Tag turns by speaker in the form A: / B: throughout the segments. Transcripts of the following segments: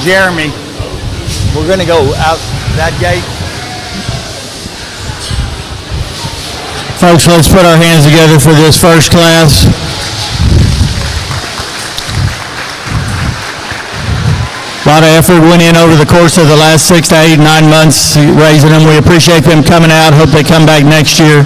A: Jeremy. We're going to go out that gate.
B: Folks, let's put our hands together for this first class. A lot of effort went in over the course of the last 6 to 8, 9 months raising them. We appreciate them coming out. Hope they come back next year.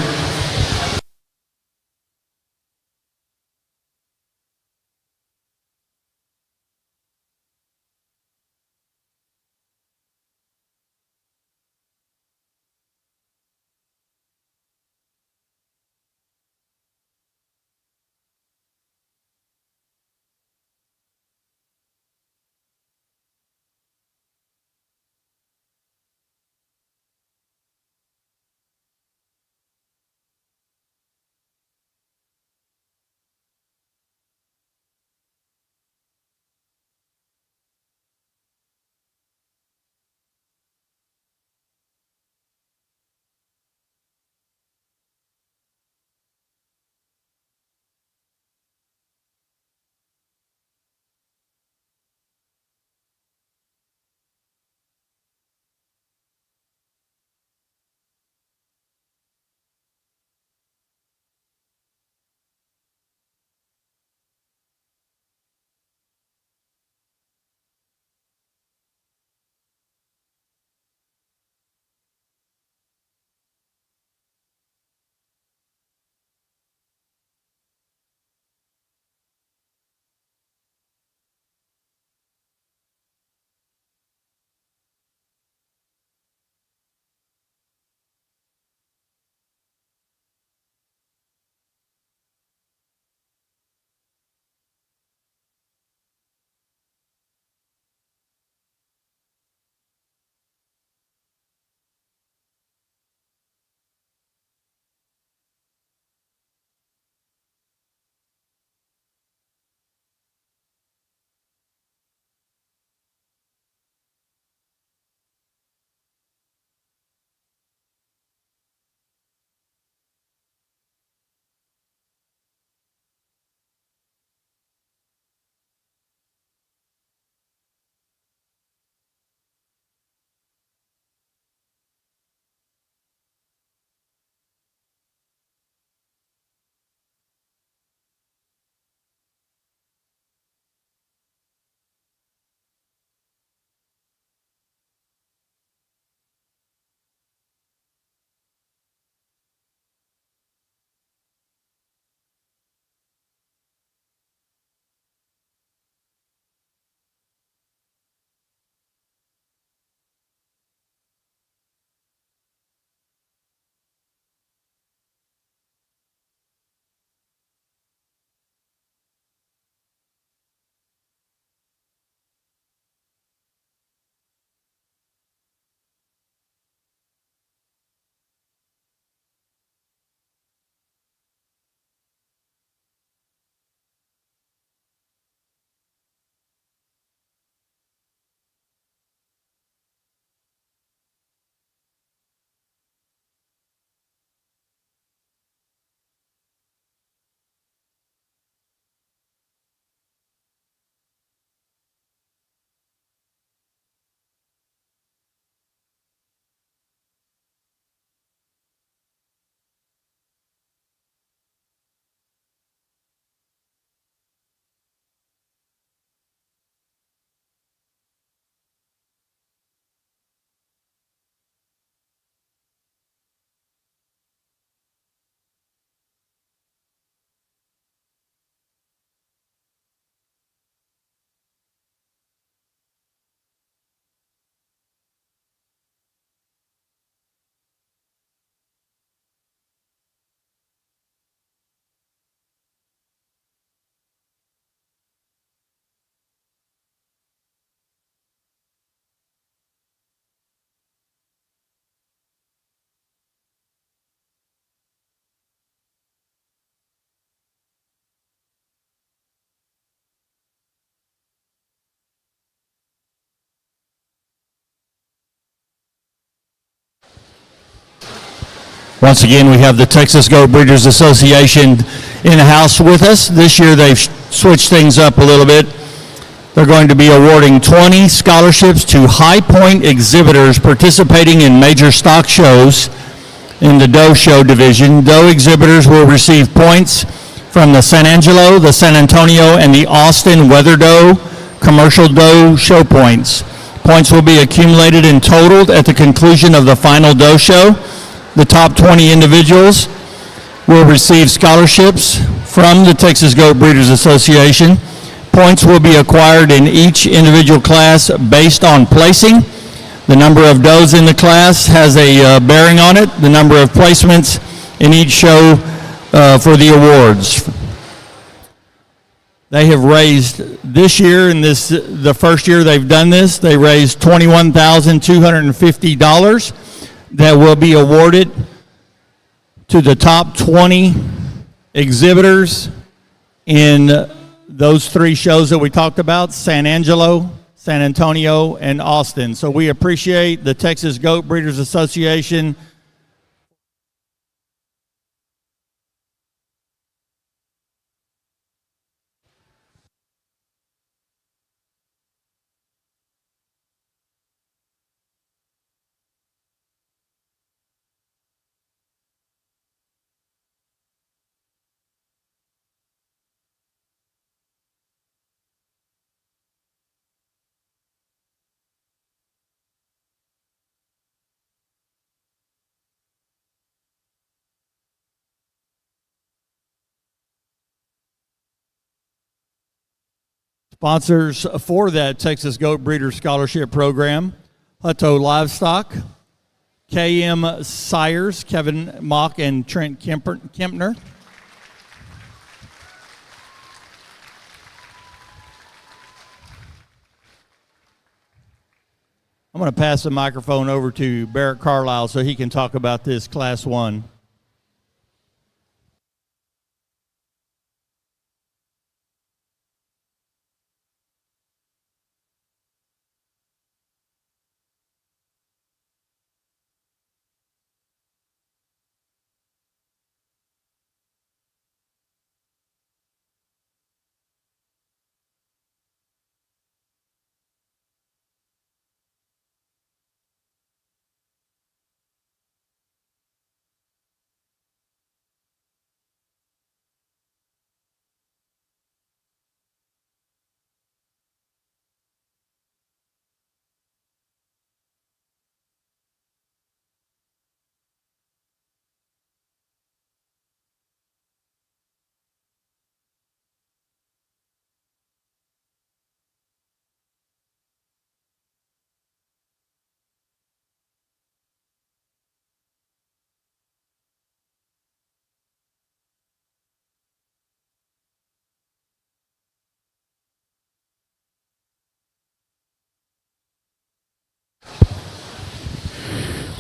B: Once again, we have the Texas Goat Breeders Association in the house with us. This year they've switched things up a little bit. They're going to be awarding 20 scholarships to high point exhibitors participating in major stock shows in the doe show division. Doe exhibitors will receive points from the San Angelo, the San Antonio, and the Austin Weather Doe commercial doe show points. Points will be accumulated and totaled at the conclusion of the final doe show. The top 20 individuals will receive scholarships from the Texas Goat Breeders Association. Points will be acquired in each individual class based on placing. The number of does in the class has a bearing on it. The number of placements in each show for the awards. They have raised this year, and the first year they've done this, they raised $21,250 that will be awarded to the top 20 exhibitors in those three shows that we talked about: San Angelo, San Antonio, and Austin. So we appreciate the Texas Goat Breeders Association. Sponsors for that Texas Goat Breeder Scholarship Program: Hutto Livestock, KM Sires, Kevin Mock and Trent Kempner. I'm going to pass the microphone over to Barrett Carlisle so he can talk about this Class 1.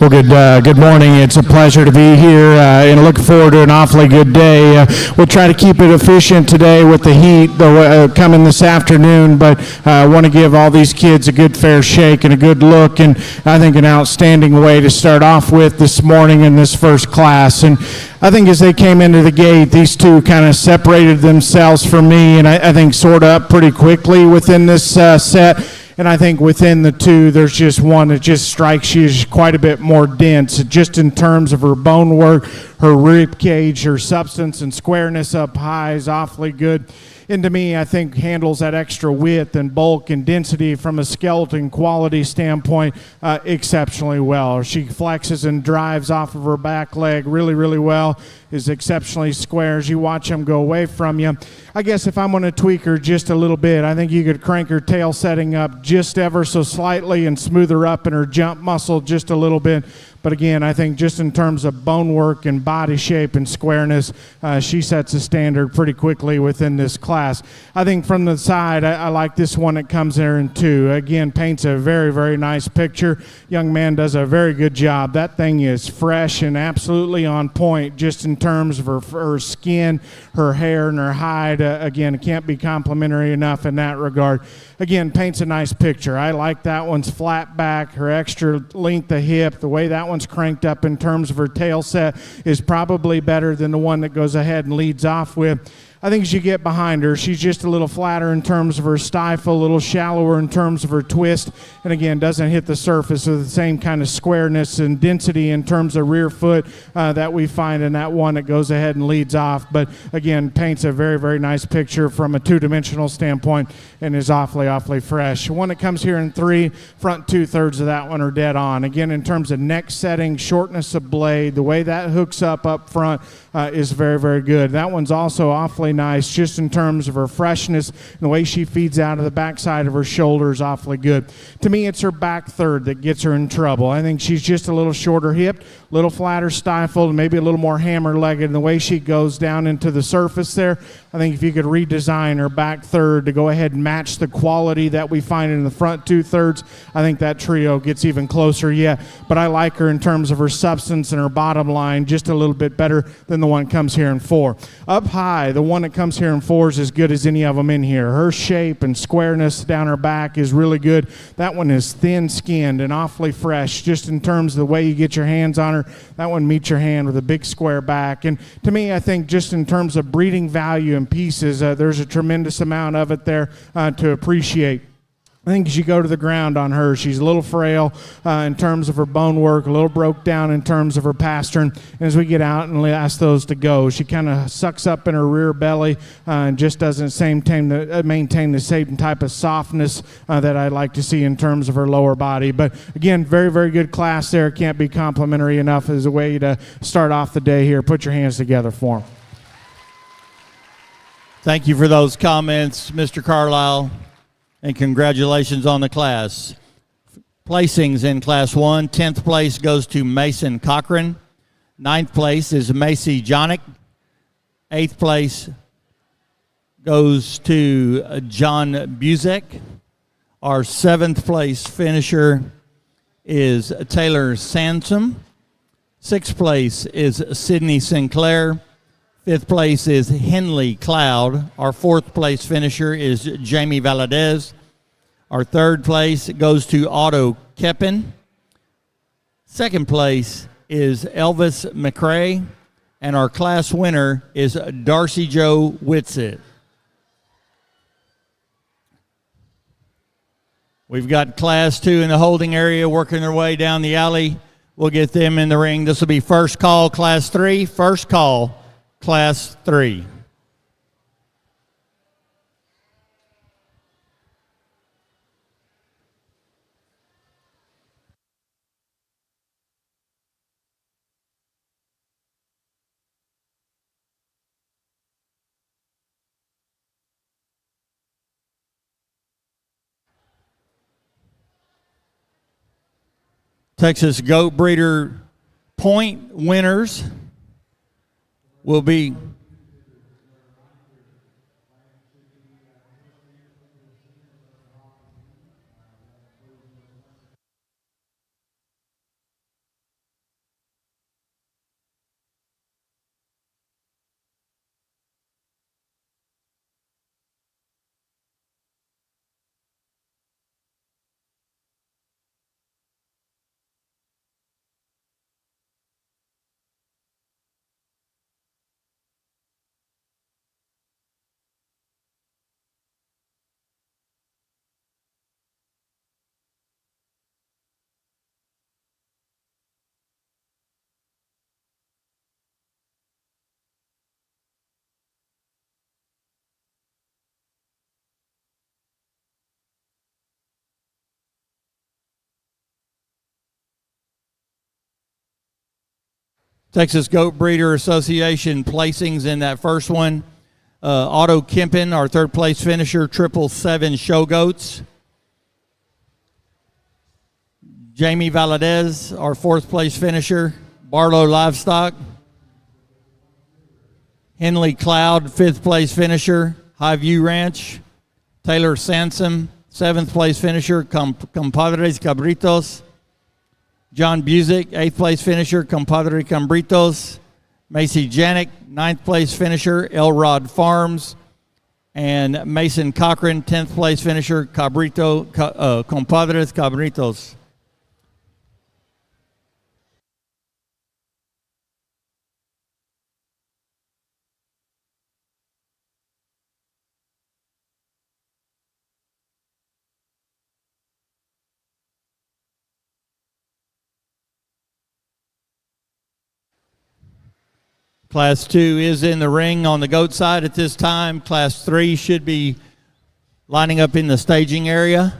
C: Well, good morning. It's a pleasure to be here and look forward to an awfully good day. We'll try to keep it efficient today with the heat coming this afternoon, but I want to give all these kids a good fair shake and a good look, and I think an outstanding way to start off with this morning in this first class. And I think as they came into the gate, these two kind of separated themselves from me, and I think sort up pretty quickly within this set. And I think within the two, there's just one that just strikes you as quite a bit more dense, just in terms of her bone work, her rib cage, her substance and squareness up high is awfully good. And to me, I think handles that extra width and bulk and density from a skeleton quality standpoint exceptionally well. She flexes and drives off of her back leg really, really well, is exceptionally square as you watch them go away from you. I guess if I'm going to tweak her just a little bit, I think you could crank her tail setting up just ever so slightly and smooth her up in her jump muscle just a little bit. But again, I think just in terms of bone work and body shape and squareness, she sets a standard pretty quickly within this class. I think from the side, I like this one that comes there in two. Again, paints a very, very nice picture. Young man does a very good job. That thing is fresh and absolutely on point just in terms of her skin, her hair, and her hide. Again, it can't be complimentary enough in that regard. Again, paints a nice picture. I like that one's flat back, her extra length of hip, the way that one's cranked up in terms of her tail set is probably better than the one that goes ahead and leads off with. I think as you get behind her, she's just a little flatter in terms of her stifle, a little shallower in terms of her twist, and again, doesn't hit the surface with the same kind of squareness and density in terms of rear foot that we find in that one that goes ahead and leads off. But again, paints a very, very nice picture from a two-dimensional standpoint and is awfully, awfully fresh. One that comes here in 3, front 2/3 of that one are dead on. Again, in terms of neck setting, shortness of blade, the way that hooks up front is very, very good. That one's also awfully nice just in terms of her freshness and the way she feeds out of the backside of her shoulder is awfully good. To me, it's her back third that gets her in trouble. I think she's just a little shorter hipped, a little flatter stifled, maybe a little more hammer-legged in the way she goes down into the surface there. I think if you could redesign her back third to go ahead and match the quality that we find in the front 2/3, I think that trio gets even closer yet. But I like her in terms of her substance and her bottom line just a little bit better than the one that comes here in 4. Up high, the one that comes here in 4 is as good as any of them in here. Her shape and squareness down her back is really good. That one is thin-skinned and awfully fresh just in terms of the way you get your hands on her. That one meets your hand with a big square back. And to me, I think just in terms of breeding value and pieces, there's a tremendous amount of it there to appreciate. I think as you go to the ground on her, she's a little frail in terms of her bone work, a little broke down in terms of her pastern. And as we get out and ask those to go, she kind of sucks up in her rear belly and just doesn't maintain the same type of softness that I like to see in terms of her lower body. But again, very, very good class there. Can't be complimentary enough as a way to start off the day here. Put your hands together for them.
B: Thank you for those comments, Mr. Carlisle, and congratulations on the class. Placings in Class 1, 10th place goes to Mason Cochran. 9th place is Macy Jonick. 8th place goes to John Buzek. Our 7th place finisher is Taylor Sansom. 6th place is Sydney Sinclair. 5th place is Henley Cloud. Our 4th place finisher is Jamie Valadez. Our 3rd place goes to Otto Keppen. 2nd place is Elvis McCrae. And our class winner is Darcy Joe Whitsitt. We've got Class 2 in the holding area working their way down the alley. We'll get them in the ring. This will be first call, Class 3. First call, Class 3. Texas Goat Breeder point winners will be Texas Goat Breeder Association placings in that first one. Otto Kempen, our 3rd place finisher, 777 Show Goats. Jamie Valadez, our 4th place finisher, Barlow Livestock. Henley Cloud, 5th place finisher, Highview Ranch. Taylor Sansom, 7th place finisher, Compadres Cabritos. John Busick, 8th place finisher, Compadre Cambritos. Macy Janik, 9th place finisher, Elrod Farms. And Mason Cochran, 10th place finisher, Compadres Cabritos. Class 2 is in the ring on the goat side at this time. Class 3 should be lining up in the staging area.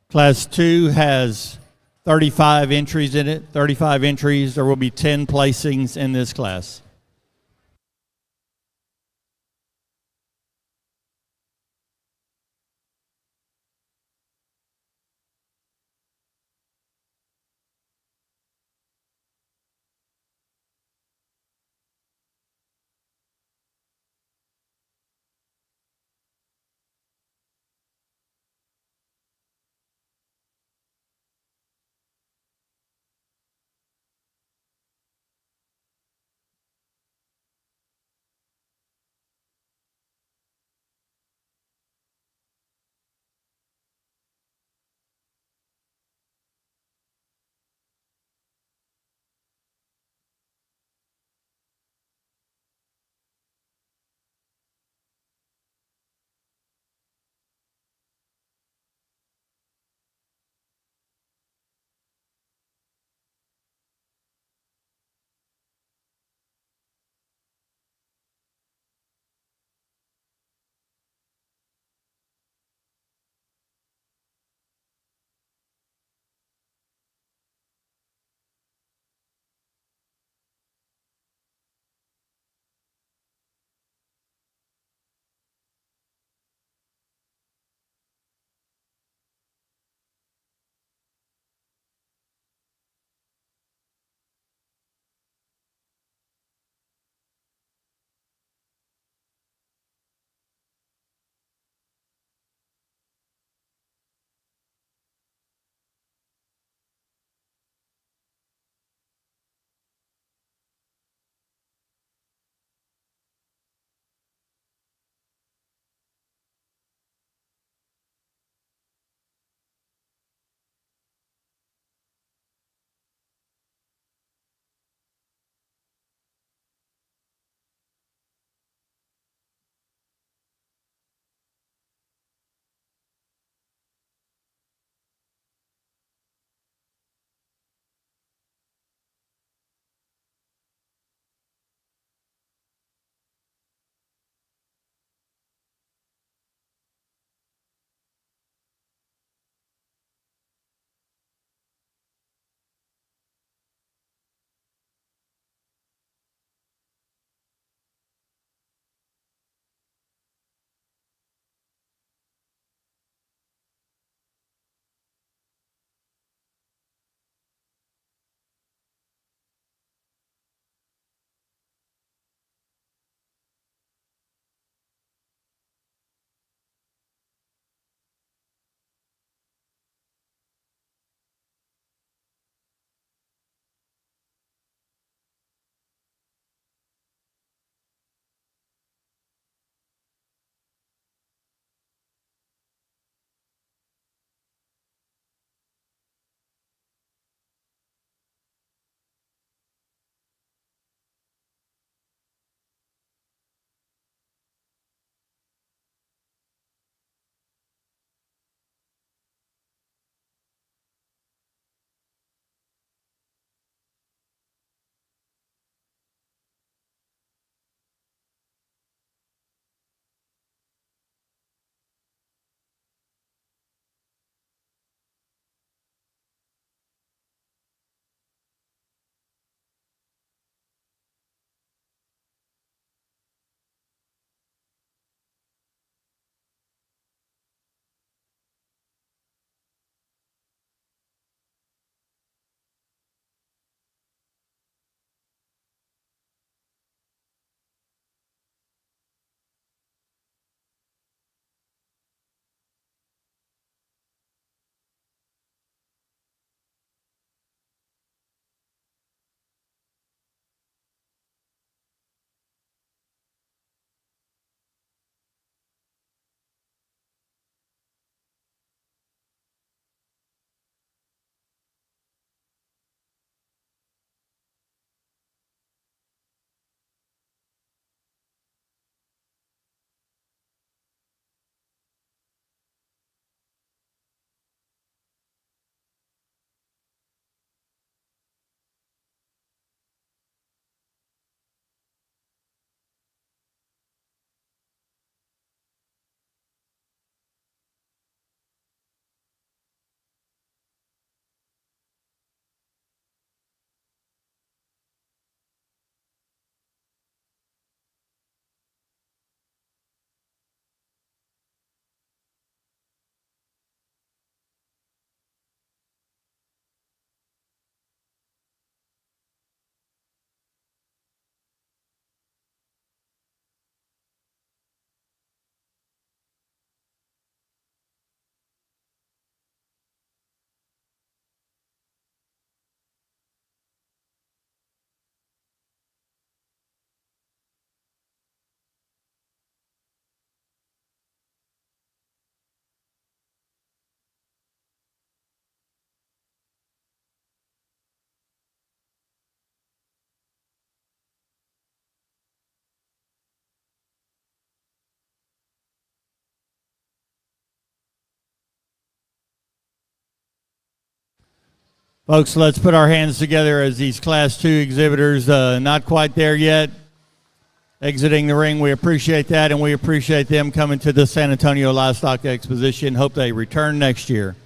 B: Class 2 has 35 entries in it. 35 entries. There will be 10 placings in this class. Folks, let's put our hands together as these Class 2 exhibitors, not quite there yet, exiting the ring. We appreciate that, and we appreciate them coming to the San Antonio Livestock Exposition. Hope they return next year.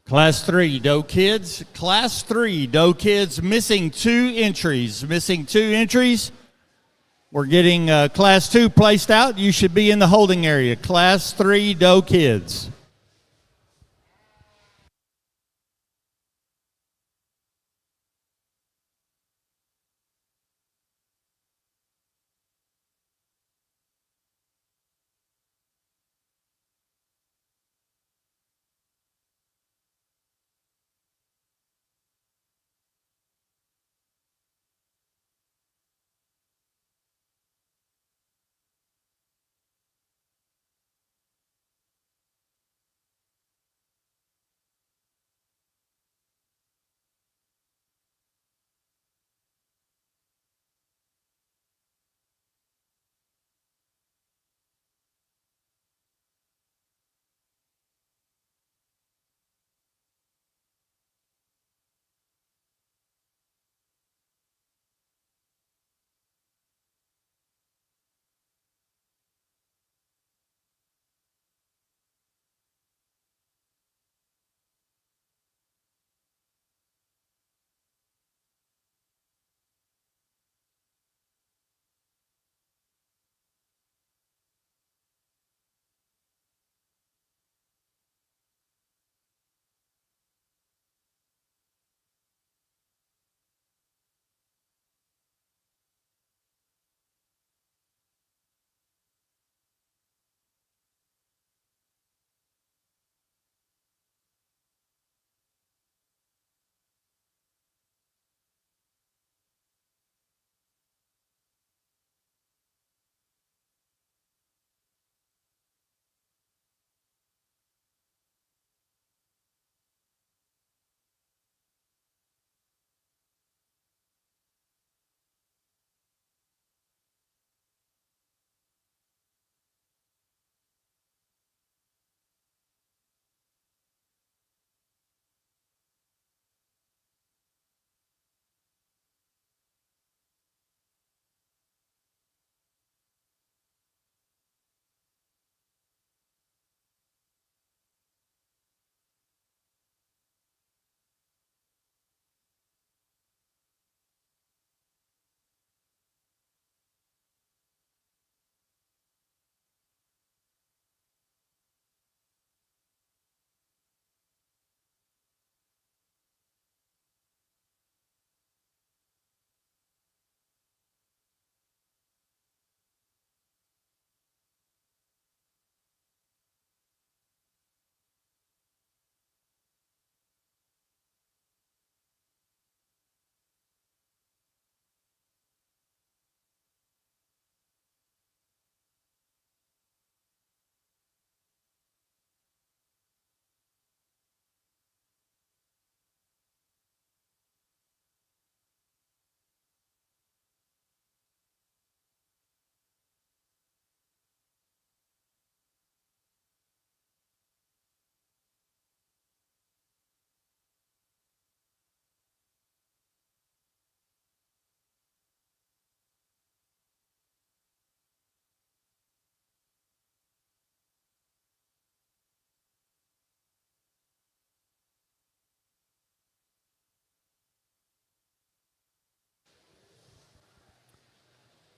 B: Class 3, Doe Kids. Class 3, Doe Kids, missing 2 entries. Missing 2 entries. We're getting Class 2 placed out. You should be in the holding area. Class 3, Doe Kids.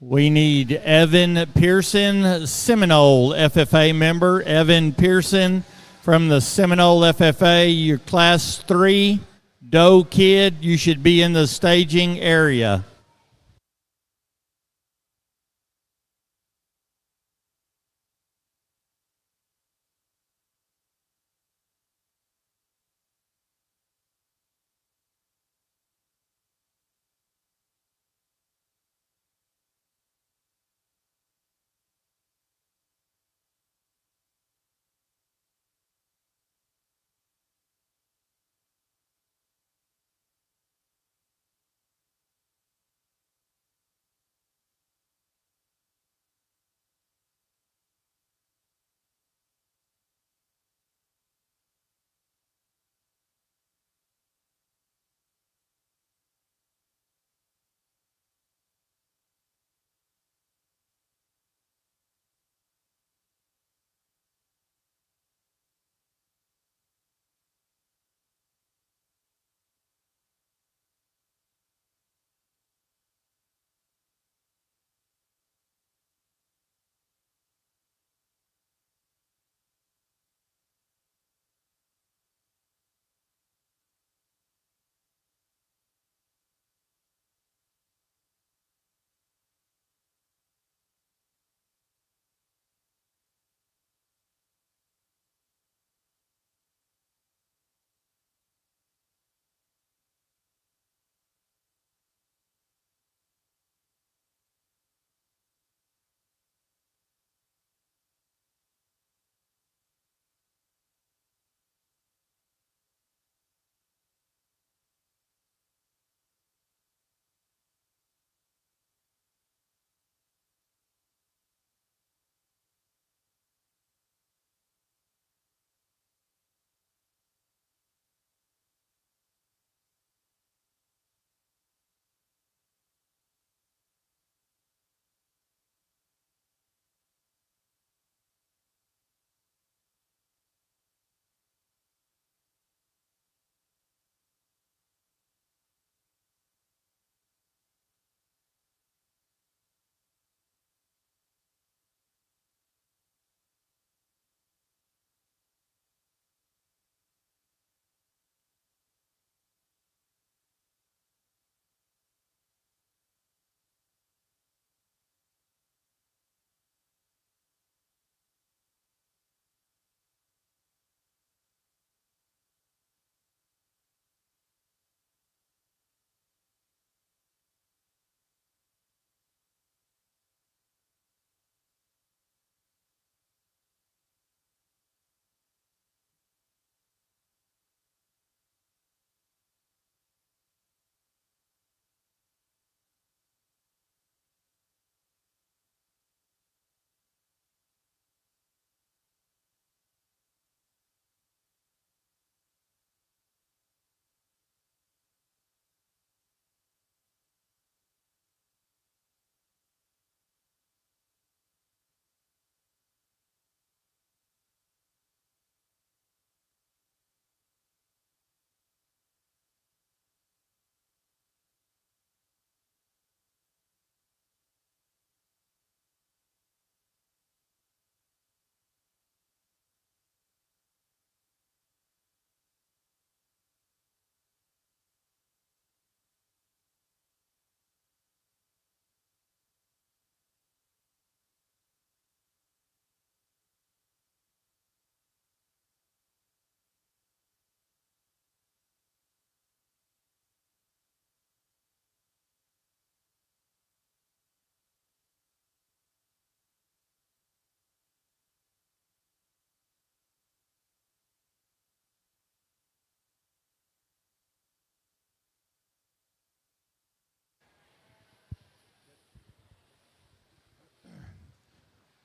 B: We need Evan Pearson, Seminole FFA member. Evan Pearson from the Seminole FFA, your class 3 Doe kid. You should be in the staging area.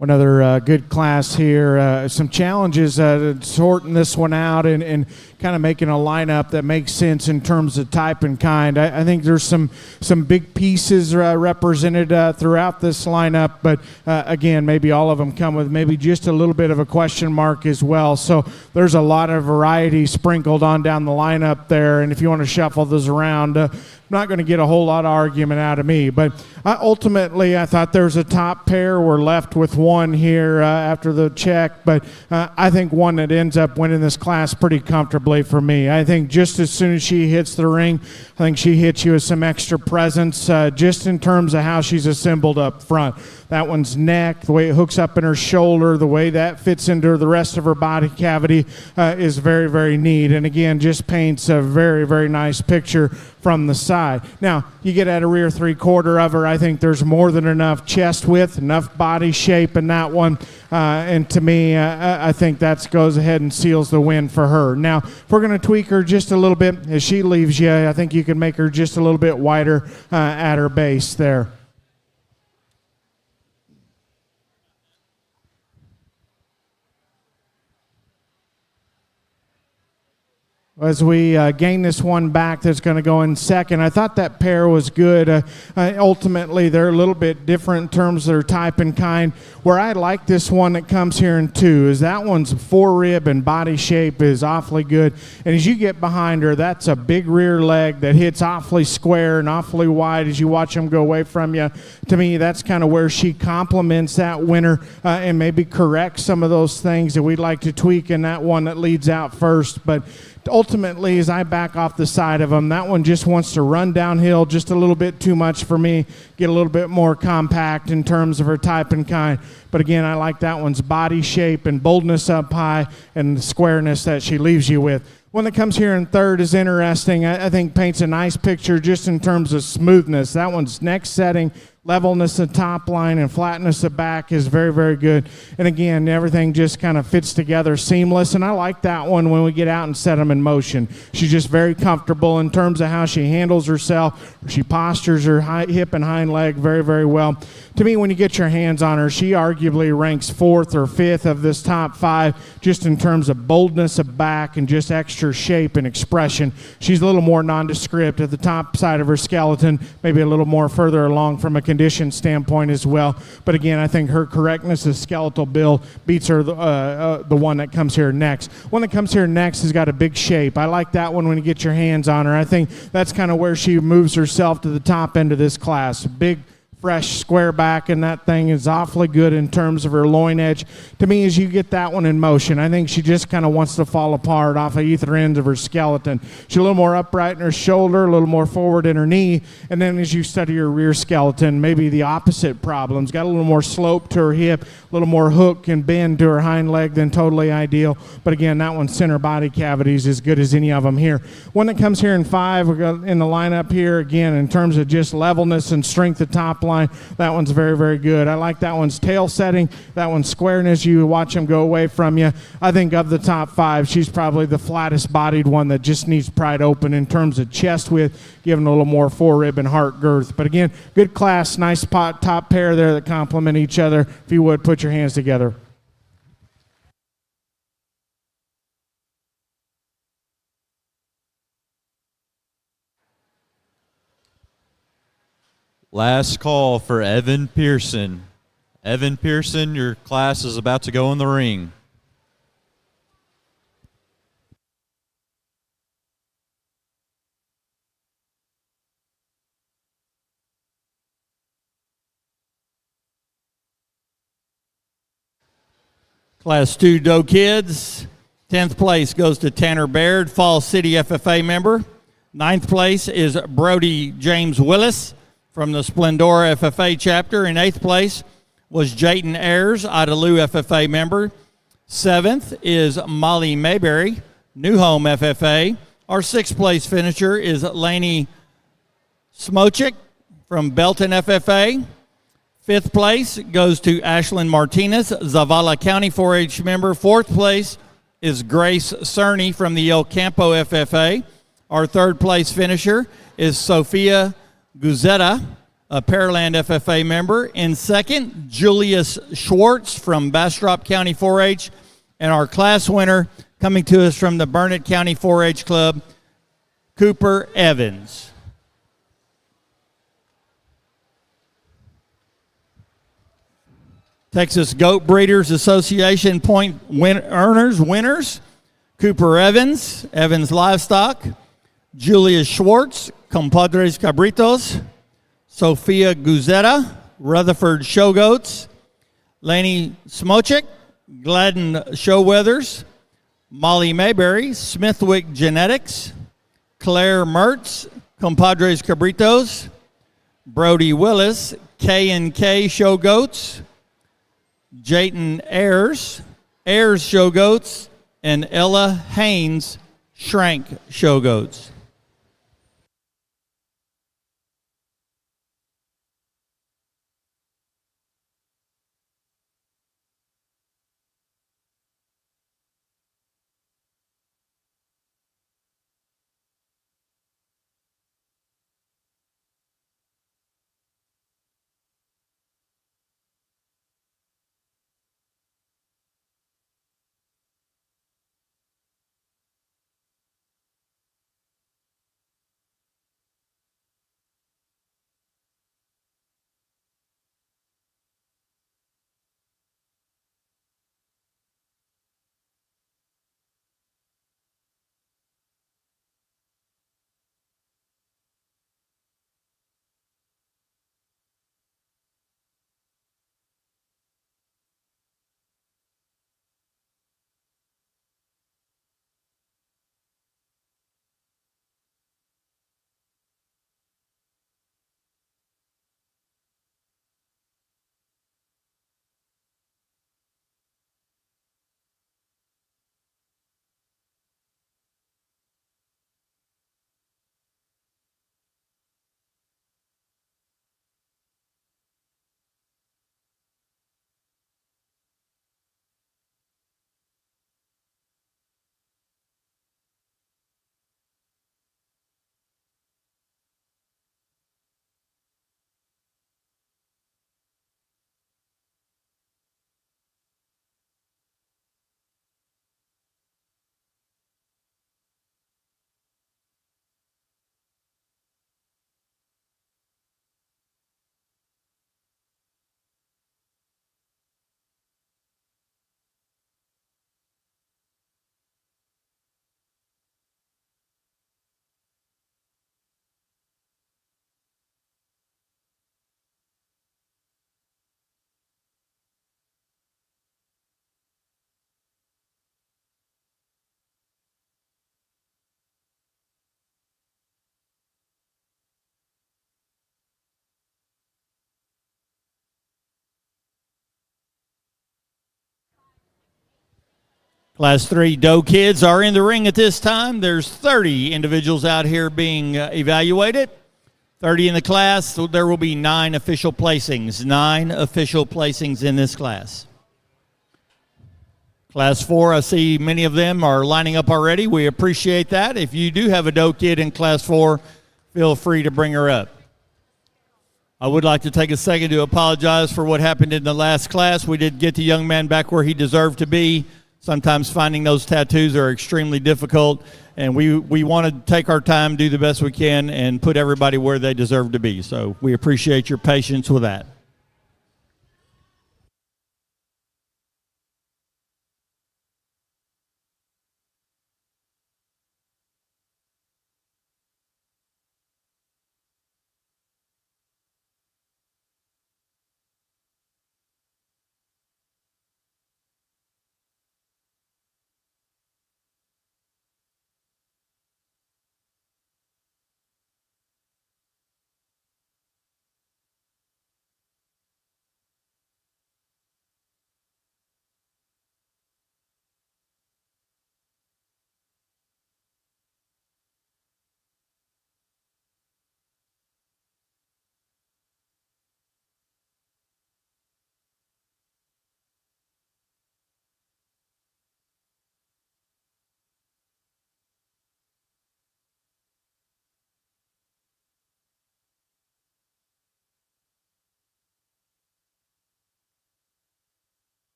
C: Another good class here. Some challenges sorting this one out and kind of making a lineup that makes sense in terms of type and kind. I think there's some big pieces represented throughout this lineup, but again, maybe all of them come with maybe just a little bit of a question mark as well. So there's a lot of variety sprinkled on down the lineup there, and if you want to shuffle those around, not going to get a whole lot of argument out of me, but ultimately I thought there was a top pair. We're left with one here after the check, but I think one that ends up winning this class pretty comfortably for me. I think just as soon as she hits the ring, I think she hits you with some extra presence just in terms of how she's assembled up front. That one's neck, the way it hooks up in her shoulder, the way that fits into the rest of her body cavity is very, very neat. And again, just paints a very, very nice picture from the side. Now, you get at a rear three-quarter of her, I think there's more than enough chest width, enough body shape in that one. And to me, I think that goes ahead and seals the win for her. Now, if we're going to tweak her just a little bit as she leaves you, I think you can make her just a little bit wider at her base there. As we gain this one back that's going to go in second, I thought that pair was good. Ultimately, they're a little bit different in terms of their type and kind. Where I like this one that comes here in two is that one's forerib and body shape is awfully good. And as you get behind her, that's a big rear leg that hits awfully square and awfully wide as you watch them go away from you. To me, that's kind of where she complements that winner and maybe corrects some of those things that we'd like to tweak in that one that leads out first. But ultimately, as I back off the side of them, that one just wants to run downhill just a little bit too much for me, get a little bit more compact in terms of her type and kind. But again, I like that one's body shape and boldness up high and the squareness that she leaves you with. One that comes here in third is interesting. I think paints a nice picture just in terms of smoothness. That one's neck setting, levelness of top line, and flatness of back is very, very good. And again, everything just kind of fits together seamless. And I like that one when we get out and set them in motion. She's just very comfortable in terms of how she handles herself. She postures her hip and hind leg very, very well. To me, when you get your hands on her, she arguably ranks fourth or fifth of this top five just in terms of boldness of back and just extra shape and expression. She's a little more nondescript at the top side of her skeleton, maybe a little more further along from a condition standpoint as well. But again, I think her correctness of skeletal build beats her the one that comes here next. One that comes here next has got a big shape. I like that one when you get your hands on her. I think that's kind of where she moves herself to the top end of this class. Big, fresh square back, and that thing is awfully good in terms of her loin edge. To me, as you get that one in motion, I think she just kind of wants to fall apart off of either end of her skeleton. She's a little more upright in her shoulder, a little more forward in her knee, and then as you study her rear skeleton, maybe the opposite problems. Got a little more slope to her hip, a little more hook and bend to her hind leg than totally ideal. But again, that one's center body cavity is as good as any of them here. One that comes here in five, we've got in the lineup here, again, in terms of just levelness and strength of top line, that one's very, very good. I like that one's tail setting, that one's squareness. You watch them go away from you. I think of the top five, she's probably the flattest bodied one that just needs pried open in terms of chest width, giving a little more forerib and heart girth. But again, good class, nice top pair there that complement each other. If you would, put your hands together.
D: Last call for Evan Pearson. Evan Pearson, your class is about to go in the ring.
B: Class 2 Doe Kids. 10th place goes to Tanner Baird, Falls City FFA member. 9th place is Brody James Willis from the Splendora FFA chapter. In 8th place was Jayton Ayers, Idalou FFA member. 7th is Molly Mayberry, New Home FFA. Our 6th place finisher is Lainey Smochik from Belton FFA. 5th place goes to Ashlyn Martinez, Zavala County 4-H member. 4th place is Grace Cerny from the El Campo FFA. Our 3rd place finisher is Sophia Guzetta a Pearland FFA member. In second, Julius Schwartz from Bastrop County 4-H. And our class winner, coming to us from the Burnett County 4-H Club, Cooper Evans. Texas Goat Breeders Association point winners, Cooper Evans, Evans Livestock, Julius Schwartz, Compadres Cabritos, Sophia Guzetta, Rutherford Show Goats, Laney Smochik, Gladden Showweathers, Molly Mayberry, Smithwick Genetics, Claire Mertz, Compadres Cabritos, Brody Willis, K&K Show Goats, Jayton Ayers, Ayers Show Goats, and Ella Haynes, Shrank Show Goats. Class 3 Doe kids are in the ring at this time. There's 30 individuals out here being evaluated. 30 in the class, so there will be 9 official placings. 9 official placings in this class. Class 4, I see many of them are lining up already. We appreciate that. If you do have a Doe kid in Class 4, feel free to bring her up. I would like to take a second to apologize for what happened in the last class. We did get the young man back where he deserved to be. Sometimes finding those tattoos are extremely difficult, and we want to take our time, do the best we can, and put everybody where they deserve to be. So we appreciate your patience with that.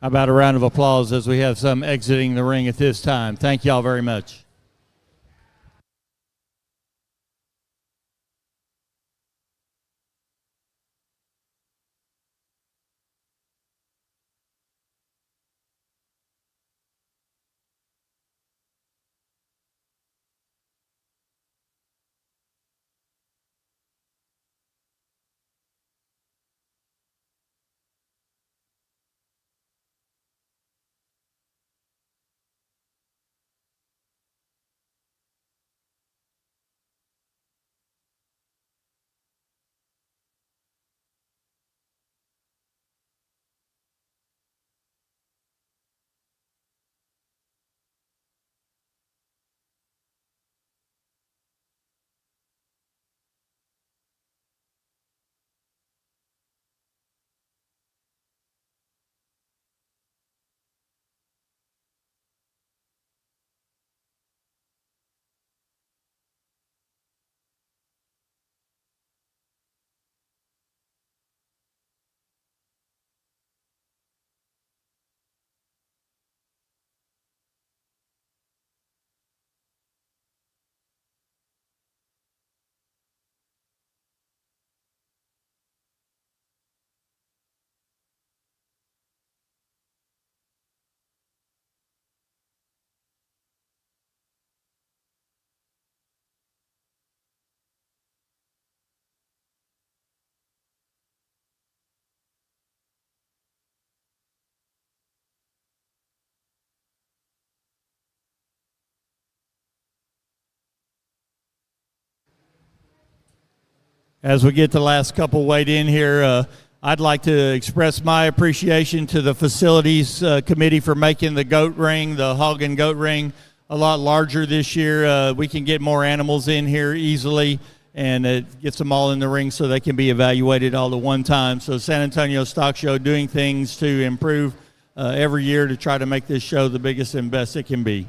B: How about a round of applause as we have some exiting the ring at this time? Thank y'all very much. As we get the last couple weighed in here, I'd like to express my appreciation to the facilities committee for making the goat ring, the hog and goat ring, a lot larger this year. We can get more animals in here easily, and it gets them all in the ring so they can be evaluated all at one time. So San Antonio Stock Show doing things to improve every year to try to make this show the biggest and best it can be.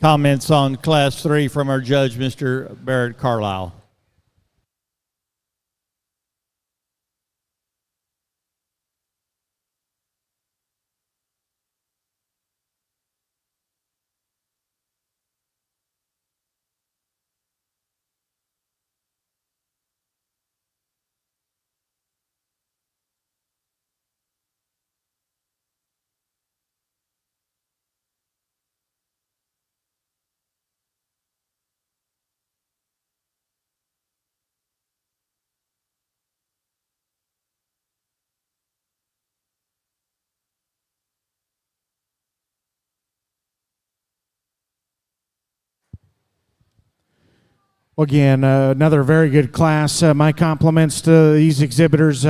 B: Comments on Class 3 from our judge, Mr. Barrett Carlisle.
C: Well, again, another very good class. My compliments to these exhibitors.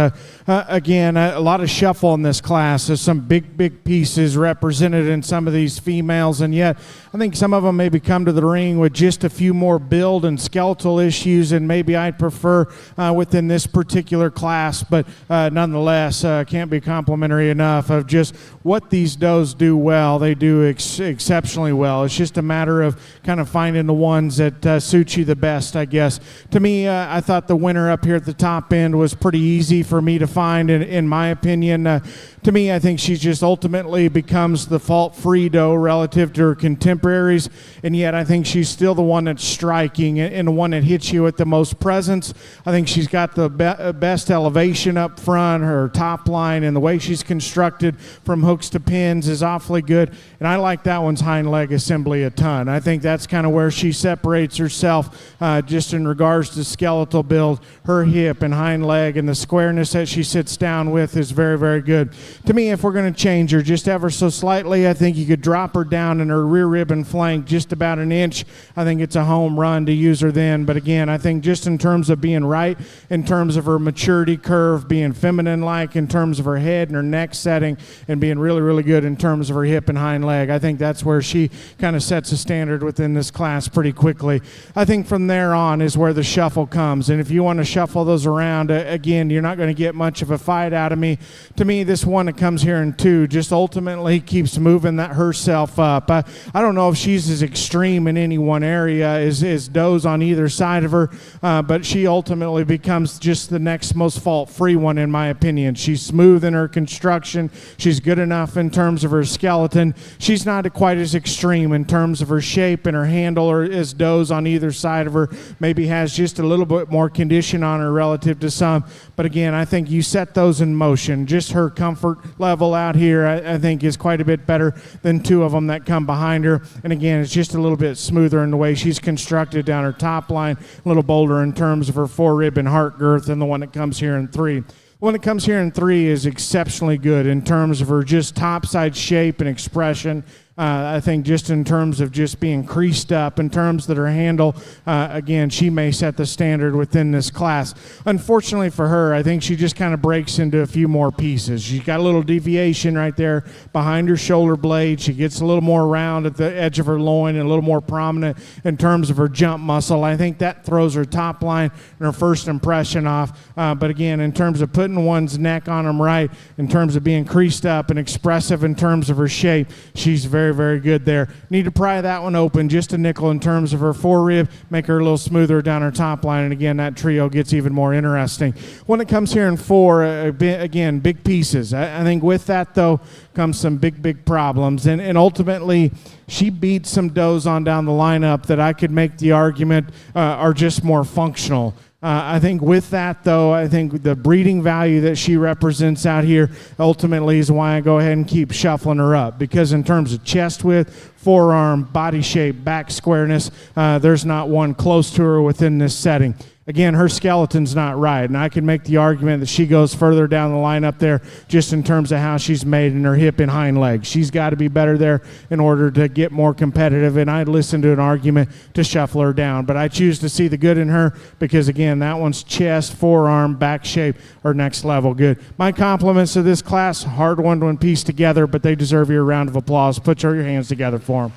C: Again, a lot of shuffle in this class. There's some big pieces represented in some of these females, and yet I think some of them maybe come to the ring with just a few more build and skeletal issues, and maybe I'd prefer within this particular class. But nonetheless, can't be complimentary enough of just what these does do well. They do exceptionally well. It's just a matter of kind of finding the ones that suit you the best, I guess. To me, I thought the winner up here at the top end was pretty easy for me to find, in my opinion. To me, I think she just ultimately becomes the fault-free doe relative to her contemporaries, and yet I think she's still the one that's striking and the one that hits you with the most presence. I think she's got the best elevation up front. Her top line and the way she's constructed from hooks to pins is awfully good, and I like that one's hind leg assembly a ton. I think that's kind of where she separates herself just in regards to skeletal build. Her hip and hind leg and the squareness that she sits down with is very, very good. To me, if we're going to change her just ever so slightly, I think you could drop her down in her rear rib and flank just about an inch. I think it's a home run to use her then. But again, I think just in terms of being right, in terms of her maturity curve, being feminine-like in terms of her head and her neck setting, and being really, really good in terms of her hip and hind leg, I think that's where she kind of sets a standard within this class pretty quickly. I think from there on is where the shuffle comes. And if you want to shuffle those around, again, you're not going to get much of a fight out of me. To me, this one that comes here in 2 just ultimately keeps moving that herself up. I don't know if she's as extreme in any one area as does on either side of her, but she ultimately becomes just the next most fault-free one in my opinion. She's smooth in her construction. She's good enough in terms of her skeleton. She's not quite as extreme in terms of her shape and her handle or as does on either side of her. Maybe has just a little bit more condition on her relative to some. But again, I think you set those in motion. Just her comfort level out here, I think, is quite a bit better than 2 of them that come behind her. And again, it's just a little bit smoother in the way she's constructed down her top line, a little bolder in terms of her forerib and heart girth than the one that comes here in 3. The one that comes here in 3 is exceptionally good in terms of her just topside shape and expression. I think just in terms of just being creased up, in terms that her handle, again, she may set the standard within this class. Unfortunately for her, I think she just kind of breaks into a few more pieces. She's got a little deviation right there behind her shoulder blade. She gets a little more round at the edge of her loin and a little more prominent in terms of her jump muscle. I think that throws her top line and her first impression off. But again, in terms of putting one's neck on them right, in terms of being creased up and expressive in terms of her shape, she's very, very good there. Need to pry that one open just a nickel in terms of her forerib, make her a little smoother down her top line, and again, that trio gets even more interesting. When it comes here in 4, again, big pieces. I think with that, though, comes some big problems, and ultimately, she beats some does on down the lineup that I could make the argument are just more functional. I think with that, though, I think the breeding value that she represents out here ultimately is why I go ahead and keep shuffling her up. Because in terms of chest width, forearm, body shape, back squareness, there's not one close to her within this setting. Again, her skeleton's not right, and I can make the argument that she goes further down the line up there just in terms of how she's made in her hip and hind leg. She's got to be better there in order to get more competitive, and I'd listen to an argument to shuffle her down. But I choose to see the good in her because, again, that one's chest, forearm, back shape are next level good. My compliments to this class. Hard one to piece together, but they deserve your round of applause. Put your hands together for them.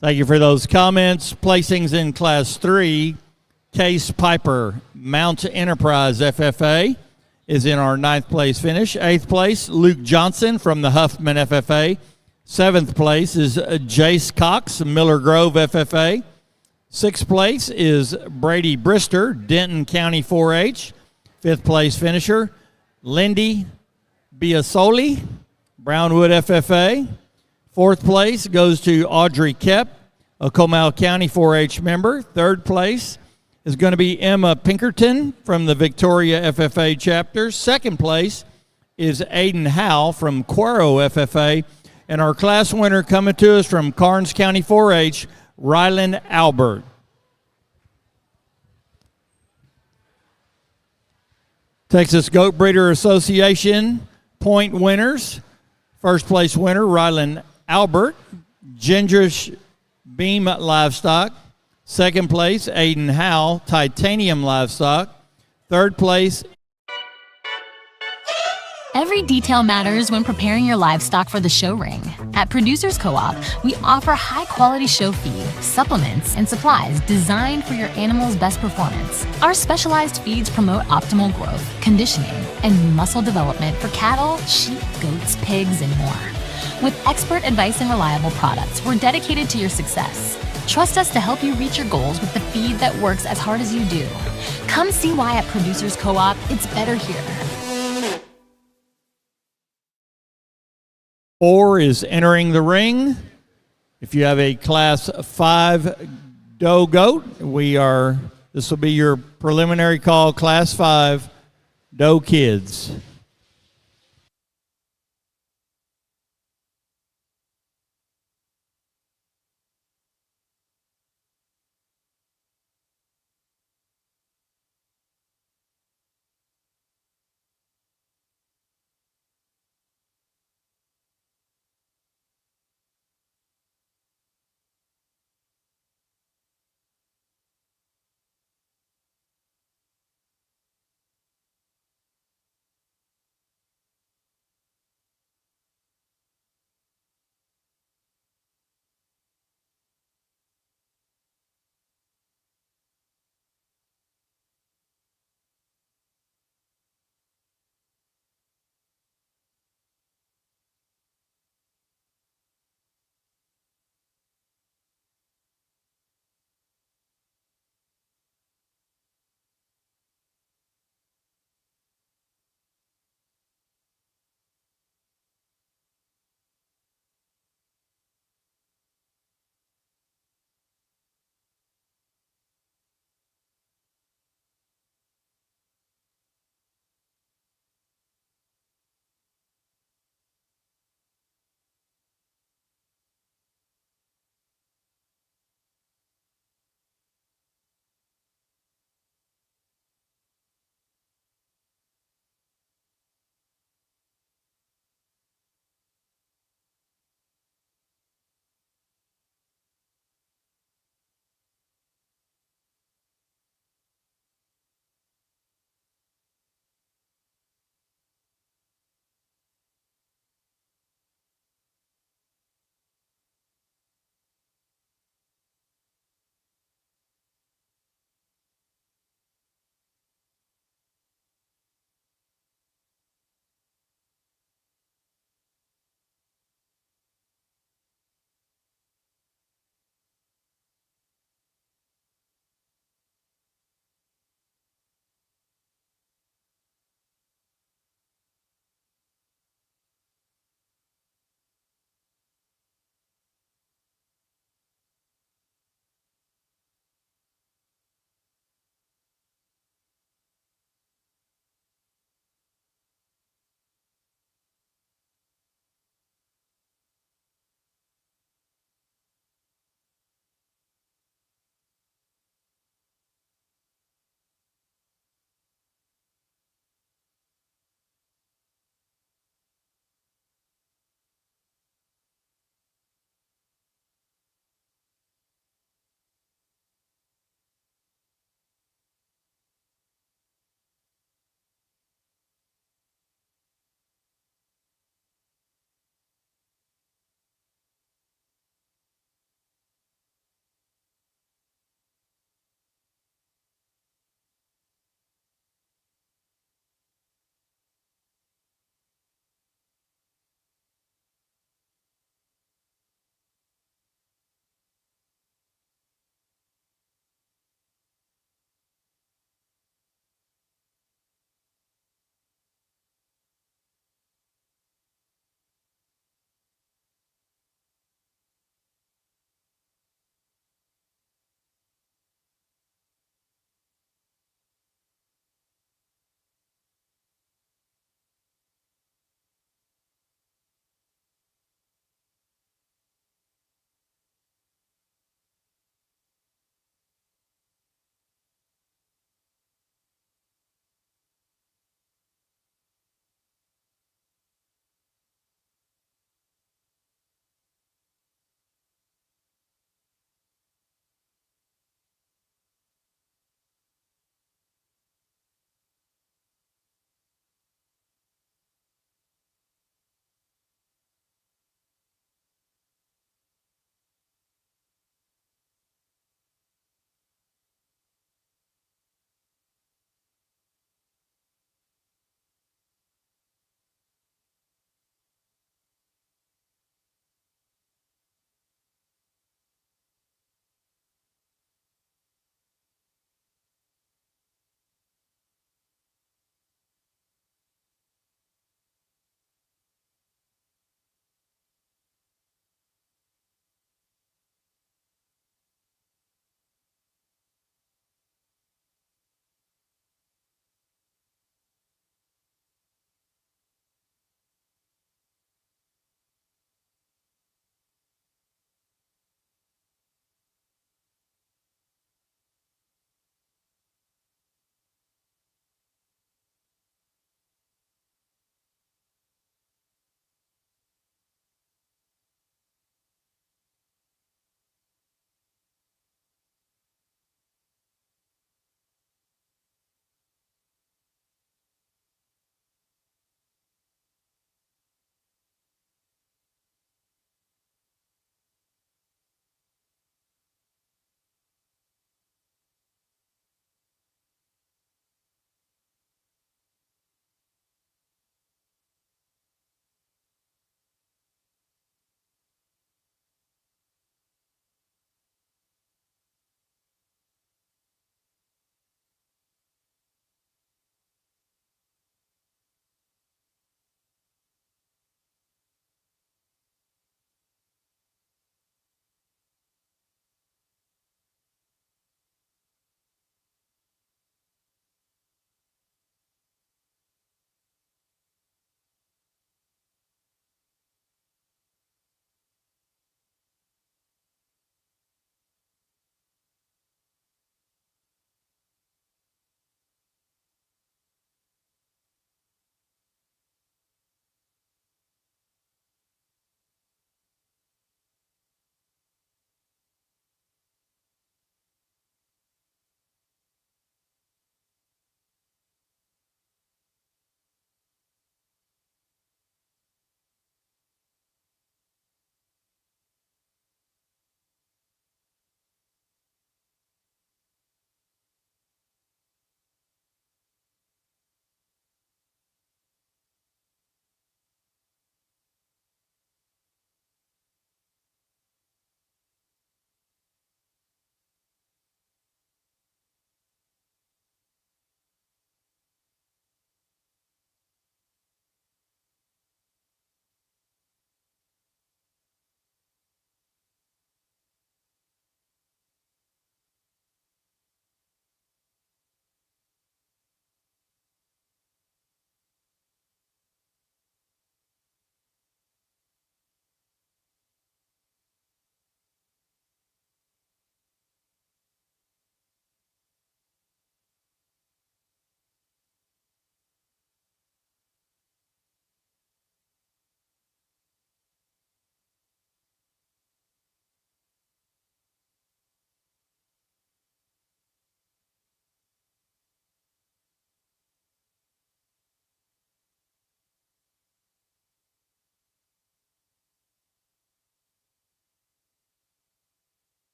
B: Thank you for those comments. Placings in Class 3, Case Piper, Mount Enterprise FFA. is in our 9th place finish. 8th place, Luke Johnson from the Huffman FFA. 7th place is Jace Cox, Miller Grove FFA. 6th place is Brady Brister, Denton County 4-H. 5th place finisher, Lindy Biasoli, Brownwood FFA. 4th place goes to Audrey Kep, a Comal County 4-H member. 3rd place is going to be Emma Pinkerton from the Victoria FFA chapter. 2nd place is Aiden Howe from Cuero FFA. And our class winner coming to us from Karnes County 4-H, Ryland Albert. Texas Goat Breeder Association point winners. First place winner, Ryland Albert, Gingerish Beam Livestock. 2nd place, Aiden Howe, Titanium Livestock. 3rd place.
E: Every detail matters when preparing your livestock for the show ring. At Producers Co-op, we offer high-quality show feed, supplements, and supplies designed for your animal's best performance. Our specialized feeds promote optimal growth, conditioning, and muscle development for cattle, sheep, goats, pigs, and more. With expert advice and reliable products, we're dedicated to your success. Trust us to help you reach your goals with the feed that works as hard as you do. Come see why at Producers Co-op, it's better here.
B: 4 is entering the ring. If you have a Class 5 doe goat, this will be your preliminary call, Class 5 doe kids.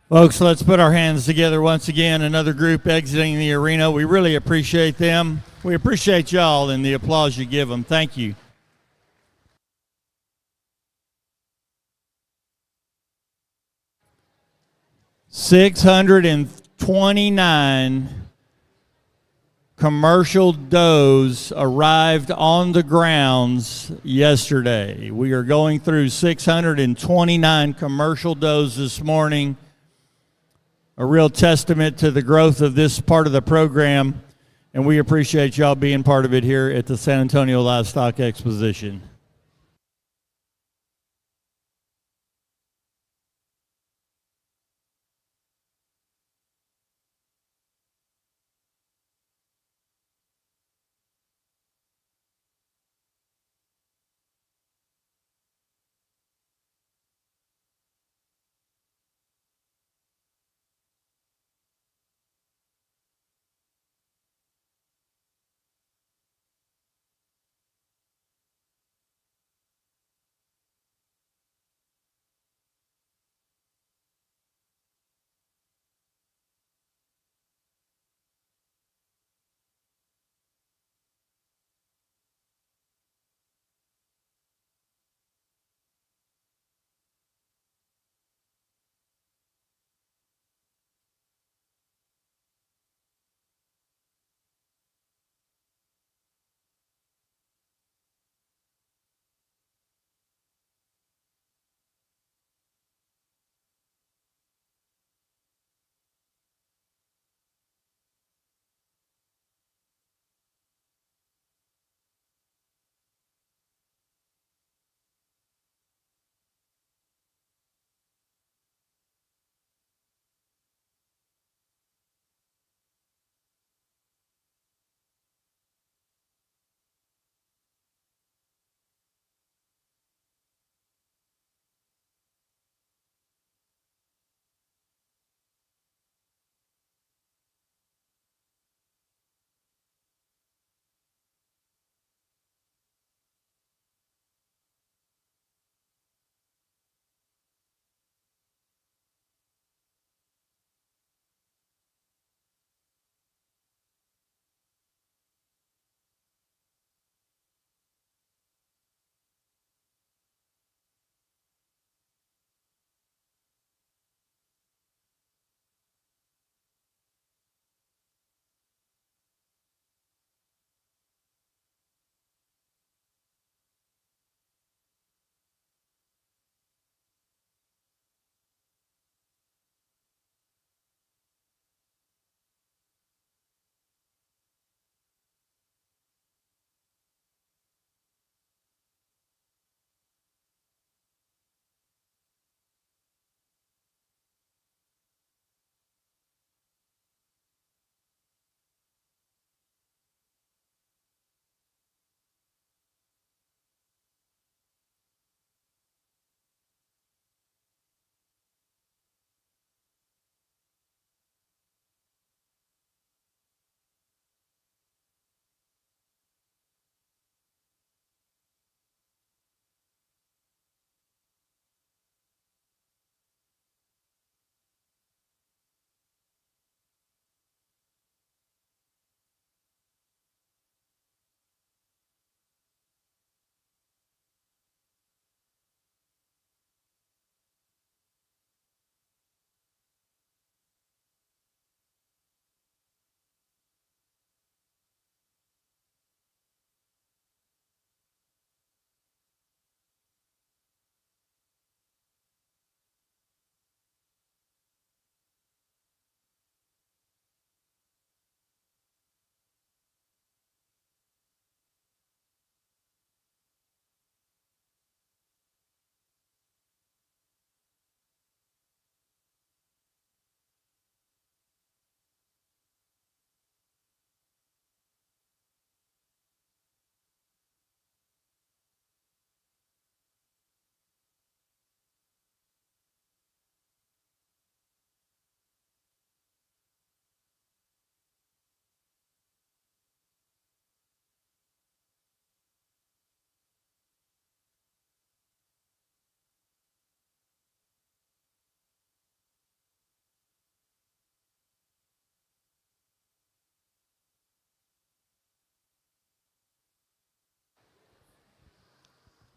B: Folks, let's put our hands together once again. Another group exiting the arena. We really appreciate them. We appreciate y'all and the applause you give them. Thank you. $629 commercial does arrived on the grounds yesterday. We are going through 629 commercial does this morning. A real testament to the growth of this part of the program, and we appreciate y'all being part of it here at the San Antonio Livestock Exposition.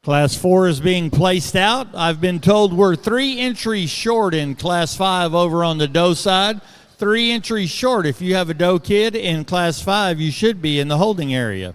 B: Class 4 is being placed out. I've been told we're 3 entries short in Class 5 over on the doe side. 3 entries short. If you have a doe kid in Class 5, you should be in the holding area.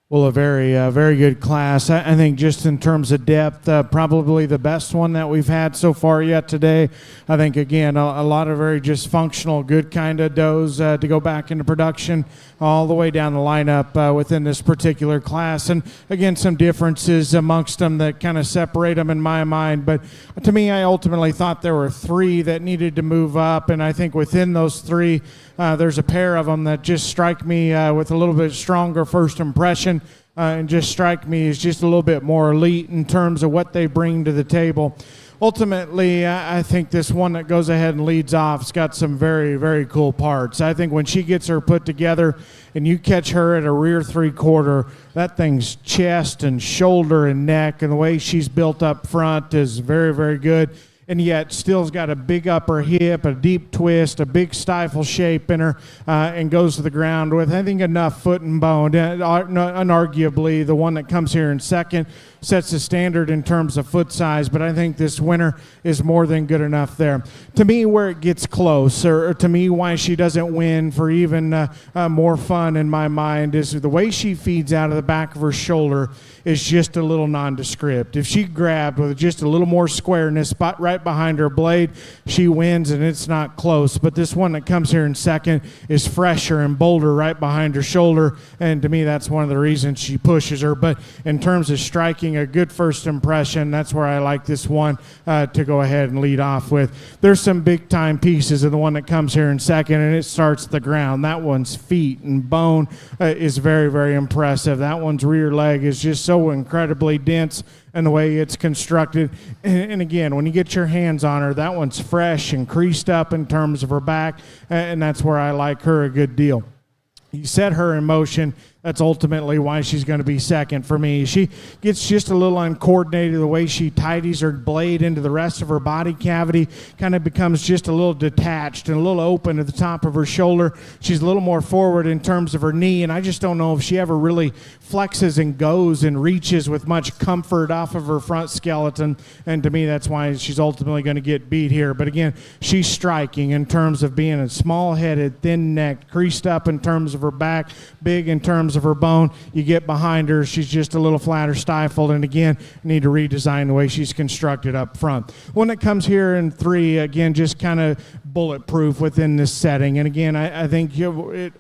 C: Well, a very good class. I think just in terms of depth, probably the best one that we've had so far yet today. I think, again, a lot of very just functional, good kind of does to go back into production all the way down the lineup within this particular class. And, again, some differences amongst them that kind of separate them in my mind. But to me, I ultimately thought there were 3 that needed to move up. And I think within those 3, there's a pair of them that just strike me with a little bit stronger first impression. And just strike me as just a little bit more elite in terms of what they bring to the table. ultimately, I think this one that goes ahead and leads off has got some very, very cool parts. I think when she gets her put together and you catch her at a rear three-quarter, that thing's chest and shoulder and neck and the way she's built up front is very, very good. And yet still's got a big upper hip, a deep twist, a big stifle shape in her, and goes to the ground with, I think, enough foot and bone. Unarguably, the one that comes here in second sets the standard in terms of foot size, but I think this winner is more than good enough there. To me, where it gets close, or to me, why she doesn't win for even more fun in my mind, is the way she feeds out of the back of her shoulder is just a little nondescript. If she grabbed with just a little more squareness right behind her blade, she wins, and it's not close. But this one that comes here in second is fresher and bolder right behind her shoulder, and to me, that's one of the reasons she pushes her. But in terms of striking a good first impression, that's where I like this one to go ahead and lead off with. There's some big-time pieces of the one that comes here in second, and it starts at the ground. That one's feet and bone is very, very impressive. That one's rear leg is just so incredibly dense, and the way it's constructed. And again, when you get your hands on her, that one's fresh and creased up in terms of her back, and that's where I like her a good deal. You set her in motion. That's ultimately why she's going to be second for me. She gets just a little uncoordinated the way she tidies her blade into the rest of her body cavity, kind of becomes just a little detached and a little open at the top of her shoulder. She's a little more forward in terms of her knee, and I just don't know if she ever really flexes and goes and reaches with much comfort off of her front skeleton, and to me that's why she's ultimately going to get beat here. But again, she's striking in terms of being a small-headed, thin-necked, creased up in terms of her back, big in terms of her bone. You get behind her, she's just a little flatter stifled, and again, need to redesign the way she's constructed up front. One that comes here in three, again, just kind of bulletproof within this setting, and again, I think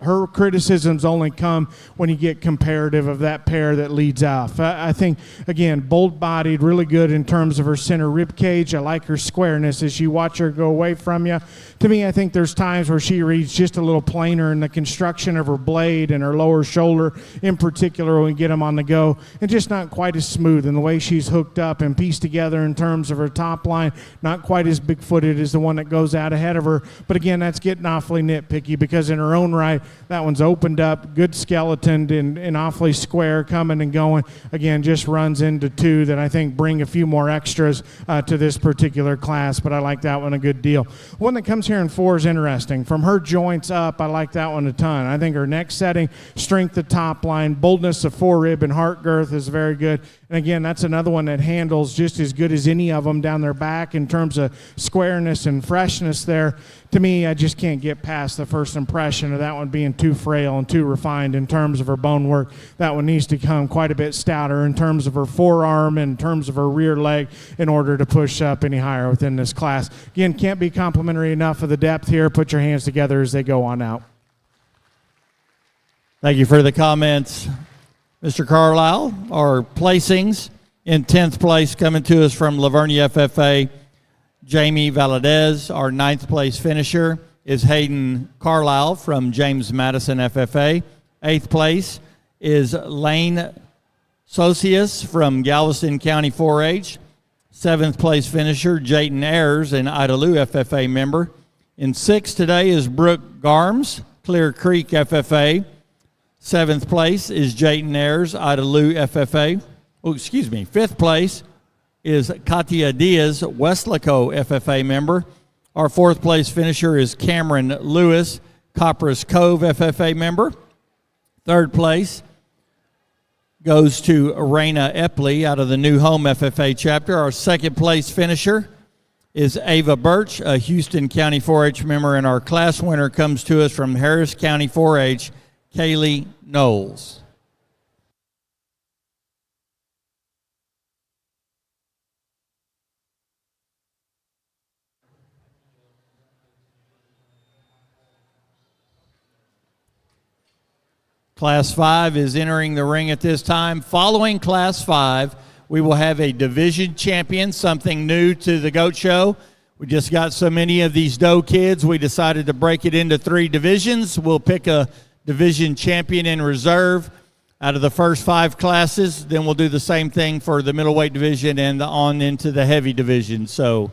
C: her criticisms only come when you get comparative of that pair that leads off. I think, again, bold-bodied, really good in terms of her center rib cage. I like her squareness as you watch her go away from you. To me, I think there's times where she reads just a little plainer in the construction of her blade and her lower shoulder, in particular when we get them on the go, and just not quite as smooth in the way she's hooked up and pieced together in terms of her top line, not quite as big-footed as the one that goes out ahead of her. But again, that's getting awfully nitpicky because in her own right, that one's opened up, good skeleton and awfully square coming and going. Again, just runs into two that I think bring a few more extras to this particular class, but I like that one a good deal. One that comes here in four is interesting. From her joints up, I like that one a ton. I think her neck setting, strength of top line, boldness of forearm and heart girth is very good. And again, that's another one that handles just as good as any of them down their back in terms of squareness and freshness there. To me, I just can't get past the first impression of that one being too frail and too refined in terms of her bone work. That one needs to come quite a bit stouter in terms of her forearm and in terms of her rear leg in order to push up any higher within this class. Again, can't be complimentary enough of the depth here. Put your hands together as they go on out.
B: Thank you for the comments, Mr. Carlisle. Our placings in 10th place coming to us from Lavernia FFA, Jamie Valadez. Our 9th place finisher is Hayden Carlisle from James Madison FFA. 8th place is Lane Socius from Galveston County 4-H. 7th place finisher, Jayton Ayers, an Idalou FFA member. In 6th today is Brooke Garms, Clear Creek FFA. 7th place is Jayton Ayers, Idalou FFA. 5th place is Katia Diaz, Westlaco FFA member. Our 4th place finisher is Cameron Lewis, Copperas Cove FFA member. 3rd place goes to Raina Epley out of the New Home FFA chapter. Our 2nd place finisher is Ava Birch, a Houston County 4-H member, and our class winner comes to us from Harris County 4-H, Kaylee Knowles. Class 5 is entering the ring at this time. Following Class 5, we will have a division champion, something new to the GOAT Show. We just got so many of these doe kids, we decided to break it into 3 divisions. We'll pick a division champion in reserve. out of the first 5 classes. Then we'll do the same thing for the middleweight division and on into the heavy division. So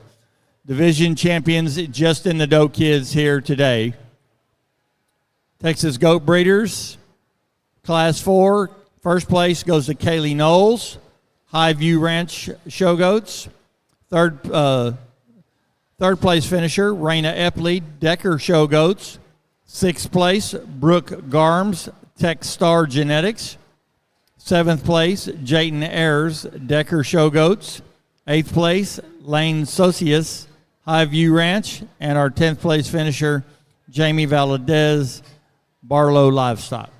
B: division champions just in the doe kids here today. Texas Goat Breeders, Class 4, first place goes to Kaylee Knowles, Highview Ranch Show Goats. Third place finisher, Raina Epley, Decker Show Goats. 6th place, Brooke Garms, Tech Star Genetics. 7th place, Jayton Ayers, Decker Show Goats. 8th place, Lane Socius, Highview Ranch. And our 10th place finisher, Jamie Valadez, Barlow Livestock.